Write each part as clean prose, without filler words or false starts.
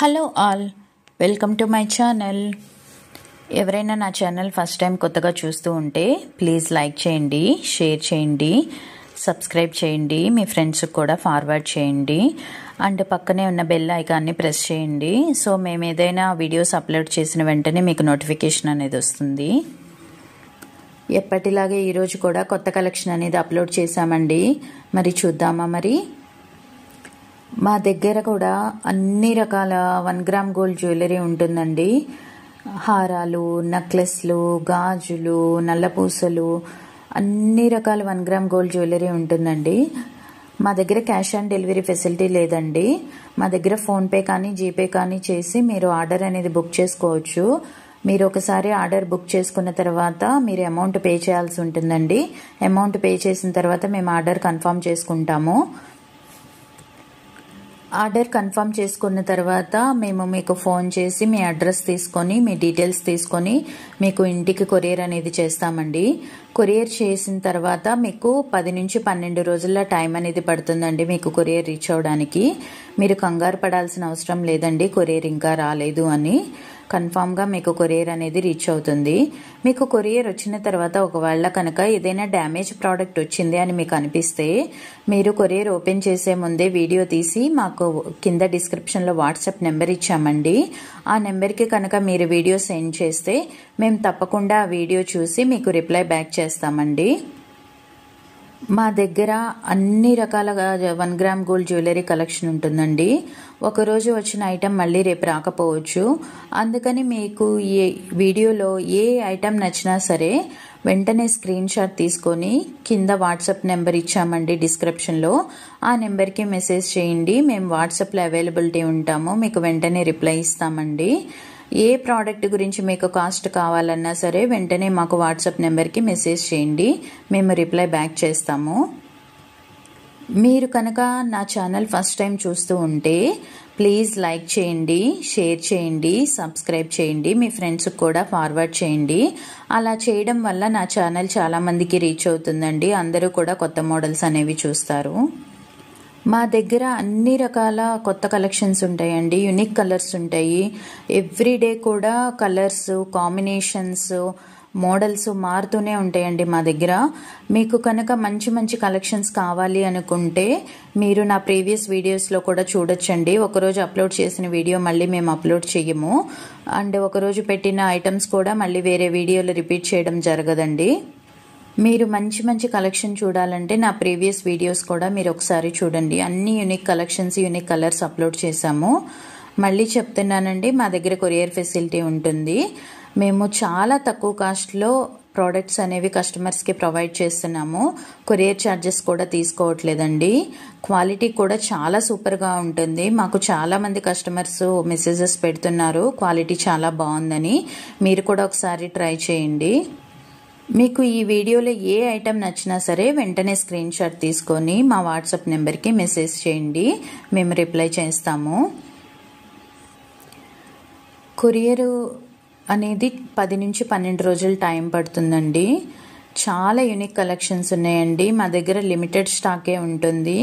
Hello all, welcome to my channel. ఎవరైనా నా channel first time కొత్తగా చూస్తూ ఉంటే ప్లీజ్ లైక్ చేయండి, షేర్ చేయండి, సబ్స్క్రైబ్ చేయండి, మీ ఫ్రెండ్స్కి కూడా ఫార్వర్డ్ చేయండి అండ్ పక్కనే ఉన్న బెల్ ఐకాన్ని ప్రెస్ చేయండి. సో మేము ఏదైనా వీడియోస్ అప్లోడ్ చేసిన వెంటనే మీకు నోటిఫికేషన్ అనేది వస్తుంది. ఎప్పటిలాగే ఈరోజు కూడా కొత్త కలెక్షన్ అనేది అప్లోడ్ చేశామండి. మరి చూద్దామా? మరి మా దగ్గర కూడా అన్ని రకాల 1 గ్రామ్ గోల్డ్ జ్యువెలరీ ఉంటుందండి. హారాలు, నెక్లెస్లు, గాజులు, నల్లపూసలు, అన్ని రకాల 1 గ్రామ్ గోల్డ్ జ్యువెలరీ ఉంటుందండి. మా దగ్గర క్యాష్ ఆన్ డెలివరీ ఫెసిలిటీ లేదండి. మా దగ్గర ఫోన్పే కానీ జీపే కానీ చేసి మీరు ఆర్డర్ అనేది బుక్ చేసుకోవచ్చు. మీరు ఒకసారి ఆర్డర్ బుక్ చేసుకున్న తర్వాత మీరు అమౌంట్ పే చేయాల్సి ఉంటుందండి. అమౌంట్ పే చేసిన తర్వాత మేము ఆర్డర్ కన్ఫర్మ్ చేసుకుంటాము. ఆర్డర్ కన్ఫర్మ్ చేసుకున్న తర్వాత మేము మీకు ఫోన్ చేసి మీ అడ్రస్ తీసుకొని మీ డీటెయిల్స్ తీసుకొని మీకు ఇంటికి కొరియర్ అనేది చేస్తామండి. కొరియర్ చేసిన తర్వాత మీకు 10 నుంచి 12 రోజుల టైం అనేది పడుతుందండి మీకు కొరియర్ రీచ్ అవడానికి. మీరు కంగారు పడాల్సిన అవసరం లేదండి కొరియర్ ఇంకా రాలేదు అని. కన్ఫామ్గా మీకు కొరియర్ అనేది రీచ్ అవుతుంది. మీకు కొరియర్ వచ్చిన తర్వాత ఒకవేళ కనుక ఏదైనా డ్యామేజ్ ప్రోడక్ట్ వచ్చింది అని మీకు అనిపిస్తే మీరు కొరియర్ ఓపెన్ చేసే ముందే వీడియో తీసి మాకు కింద డిస్క్రిప్షన్లో వాట్సాప్ నెంబర్ ఇచ్చామండి. ఆ నెంబర్కి కనుక మీరు వీడియో సెండ్ చేస్తే మేము తప్పకుండా ఆ వీడియో చూసి మీకు రిప్లై బ్యాక్ చేస్తామండి. మా దగ్గర అన్ని రకాల 1 గ్రామ్ గోల్డ్ జ్యువెలరీ కలెక్షన్ ఉంటుందండి. ఒకరోజు వచ్చిన ఐటెం మళ్ళీ రేపు రాకపోవచ్చు. అందుకని మీకు ఈ వీడియోలో ఏ ఐటెం నచ్చినా సరే వెంటనే స్క్రీన్ షాట్ తీసుకొని కింద వాట్సాప్ నెంబర్ ఇచ్చామండి డిస్క్రిప్షన్లో. ఆ నెంబర్కి మెసేజ్ చేయండి. మేము వాట్సాప్లో అవైలబిలిటీ ఉంటాము. మీకు వెంటనే రిప్లై ఇస్తామండి. ఏ ప్రోడక్ట్ గురించి మీకు కాస్ట్ కావాలన్నా సరే వెంటనే మాకు వాట్సాప్ నెంబర్కి మెసేజ్ చేయండి. మేము రిప్లై బ్యాక్ చేస్తాము. మీరు కనుక నా ఛానల్ ఫస్ట్ టైం చూస్తూ ఉంటే ప్లీజ్ లైక్ చేయండి, షేర్ చేయండి, సబ్స్క్రైబ్ చేయండి, మీ ఫ్రెండ్స్కి కూడా ఫార్వర్డ్ చేయండి. అలా చేయడం వల్ల నా ఛానల్ చాలామందికి రీచ్ అవుతుందండి. అందరూ కూడా కొత్త మోడల్స్ అనేవి చూస్తారు. మా దగ్గర అన్ని రకాల కొత్త కలెక్షన్స్ ఉంటాయండి. యూనిక్ కలర్స్ ఉంటాయి. ఎవ్రీడే కూడా కలర్స్, కాంబినేషన్స్, మోడల్స్ మారుతూనే ఉంటాయండి మా దగ్గర. మీకు కనుక మంచి మంచి కలెక్షన్స్ కావాలి అనుకుంటే మీరు నా ప్రీవియస్ వీడియోస్లో కూడా చూడొచ్చండి. ఒకరోజు అప్లోడ్ చేసిన వీడియో మళ్ళీ మేము అప్లోడ్ చేయము. అండ్ ఒకరోజు పెట్టిన ఐటమ్స్ కూడా మళ్ళీ వేరే వీడియోలో రిపీట్ చేయడం జరగదండి. మీరు మంచి మంచి కలెక్షన్ చూడాలంటే నా ప్రీవియస్ వీడియోస్ కూడా మీరు ఒకసారి చూడండి. అన్ని unique collections, unique colours upload చేశాము. మళ్ళీ చెప్తున్నానండి, మా దగ్గర కొరియర్ ఫెసిలిటీ ఉంటుంది. మేము చాలా తక్కువ కాస్ట్లో ప్రోడక్ట్స్ అనేవి కస్టమర్స్కి ప్రొవైడ్ చేస్తున్నాము. కొరియర్ ఛార్జెస్ కూడా తీసుకోవట్లేదండి. క్వాలిటీ కూడా చాలా సూపర్గా ఉంటుంది. మాకు చాలామంది కస్టమర్స్ మెసేజెస్ పెడుతున్నారు క్వాలిటీ చాలా బాగుందని. మీరు కూడా ఒకసారి ట్రై చేయండి. మీకు ఈ వీడియోలో ఏ ఐటెం నచ్చినా సరే వెంటనే స్క్రీన్ షాట్ తీసుకొని మా వాట్సాప్ నెంబర్కి మెసేజ్ చేయండి. మేము రిప్లై చేస్తాము. కొరియర్ అనేది 10 నుంచి 12 రోజులు టైం పడుతుందండి. చాలా యూనిక్ కలెక్షన్స్ ఉన్నాయండి. మా దగ్గర లిమిటెడ్ స్టాకే ఉంటుంది.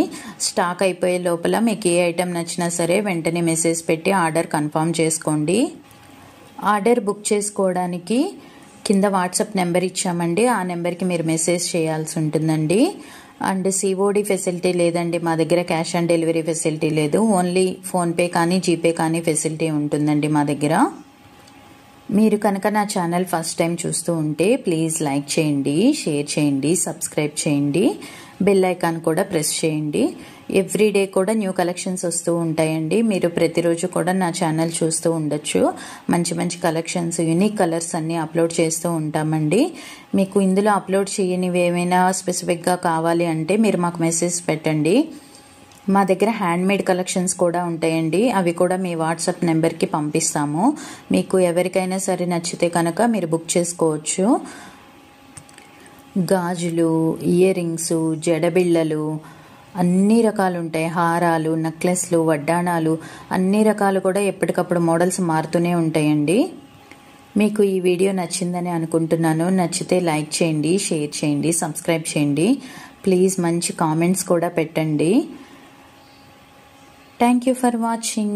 స్టాక్ అయిపోయే లోపల మీకు ఏ ఐటెం నచ్చినా సరే వెంటనే మెసేజ్ పెట్టి ఆర్డర్ కన్ఫర్మ్ చేసుకోండి. ఆర్డర్ బుక్ చేసుకోవడానికి కింద వాట్సాప్ నెంబర్ ఇచ్చామండి. ఆ నెంబర్కి మీరు మెసేజ్ చేయాల్సి ఉంటుందండి. అండ్ సిఓడి ఫెసిలిటీ లేదండి మా దగ్గర. క్యాష్ ఆన్ డెలివరీ ఫెసిలిటీ లేదు. ఓన్లీ ఫోన్పే కానీ జీపే కానీ ఫెసిలిటీ ఉంటుందండి మా దగ్గర. మీరు కనుక నా ఛానల్ ఫస్ట్ టైం చూస్తూ ఉంటే ప్లీజ్ లైక్ చేయండి, షేర్ చేయండి, సబ్స్క్రైబ్ చేయండి, బెల్ ఐకాన్ కూడా ప్రెస్ చేయండి. ఎవ్రీడే కూడా న్యూ కలెక్షన్స్ వస్తూ ఉంటాయండి. మీరు ప్రతిరోజు కూడా నా ఛానల్ చూస్తూ ఉండొచ్చు. మంచి మంచి కలెక్షన్స్, యూనిక్ కలర్స్ అన్నీ అప్లోడ్ చేస్తూ ఉంటామండి. మీకు ఇందులో అప్లోడ్ చేయనివి ఏమైనా స్పెసిఫిక్గా కావాలి అంటే మీరు మాకు మెసేజ్ పెట్టండి. మా దగ్గర హ్యాండ్మేడ్ కలెక్షన్స్ కూడా ఉంటాయండి. అవి కూడా మీ వాట్సాప్ నెంబర్కి పంపిస్తాము. మీకు ఎవరికైనా సరే నచ్చితే కనుక మీరు బుక్ చేసుకోవచ్చు. గాజులు, ఇయర్ రింగ్స్, జడబిళ్ళలు అన్ని రకాలు ఉంటాయి. హారాలు, నెక్లెస్లు, వడ్డాణాలు అన్ని రకాలు కూడా ఎప్పటికప్పుడు మోడల్స్ మారుతూనే ఉంటాయండి. మీకు ఈ వీడియో నచ్చిందని అనుకుంటున్నాను. నచ్చితే లైక్ చేయండి, షేర్ చేయండి, సబ్స్క్రైబ్ చేయండి. ప్లీజ్ మంచి కామెంట్స్ కూడా పెట్టండి. Thank you for watching.